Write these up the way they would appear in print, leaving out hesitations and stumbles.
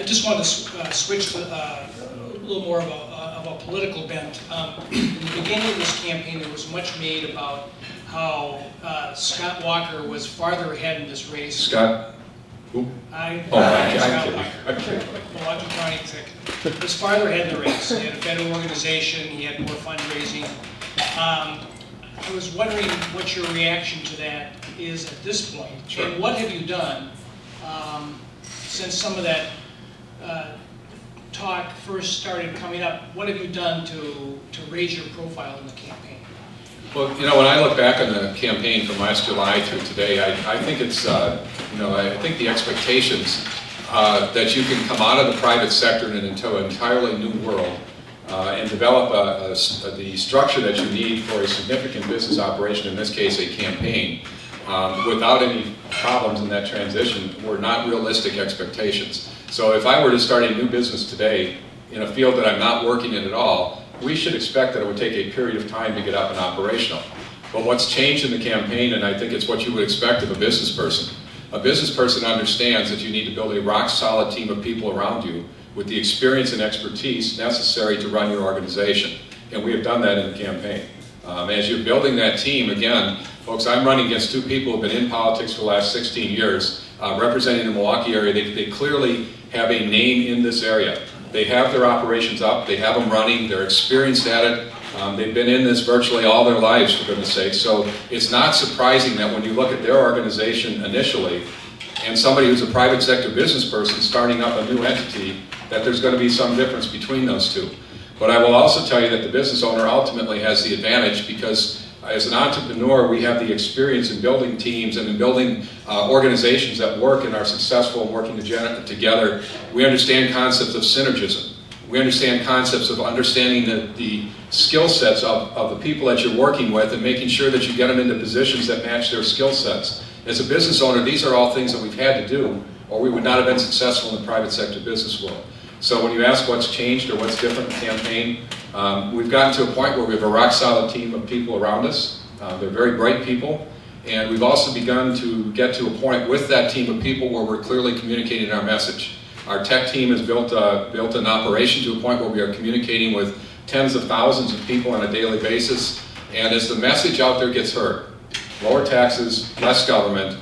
I just wanted to switch a little more of a political bent. In the beginning of this campaign, there was much made about how Scott Walker was farther ahead in this race. Scott? Who? Scott I'm Walker, kidding. Milwaukee County Executive. Was farther ahead in the race. He had a better organization. He had more fundraising. I was wondering what your reaction to that is at this point, Sure. and what have you done since some of that talk first started coming up? What have you done to raise your profile in the campaign? Well, you know, when I look back on the campaign from last July through today, I think it's, I think the expectations that you can come out of the private sector and into an entirely new world and develop the structure that you need for a significant business operation, in this case a campaign, without any problems in that transition were not realistic expectations. So if I were to start a new business today in a field that I'm not working in at all, we should expect that it would take a period of time to get up and operational. But what's changed in the campaign, and I think it's what you would expect of a business person understands that you need to build a rock-solid team of people around you with the experience and expertise necessary to run your organization. And we have done that in the campaign. As you're building that team, again, folks, I'm running against two people who have been in politics for the last 16 years, representing the Milwaukee area. They clearly have a name in this area. They have their operations up, they have them running, they're experienced at it. They've been in this virtually all their lives, for goodness sake. So it's not surprising that when you look at their organization initially, and somebody who's a private sector business person starting up a new entity, that there's going to be some difference between those two. But I will also tell you that the business owner ultimately has the advantage because as an entrepreneur, we have the experience in building teams and in building organizations that work and are successful in working together. We understand concepts of synergism. We understand concepts of understanding the skill sets of the people that you're working with and making sure that you get them into positions that match their skill sets. As a business owner, these are all things that we've had to do, or we would not have been successful in the private sector business world. So when you ask what's changed or what's different in the campaign, we've gotten to a point where we have a rock-solid team of people around us. They're very bright people. And we've also begun to get to a point with that team of people where we're clearly communicating our message. Our tech team has built an operation to a point where we are communicating with tens of thousands of people on a daily basis. And as the message out there gets heard, lower taxes, less government,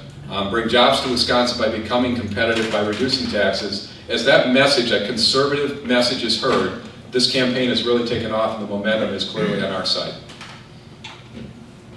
bring jobs to Wisconsin by becoming competitive, by reducing taxes, as that message, that conservative message is heard, this campaign has really taken off and the momentum is clearly on our side.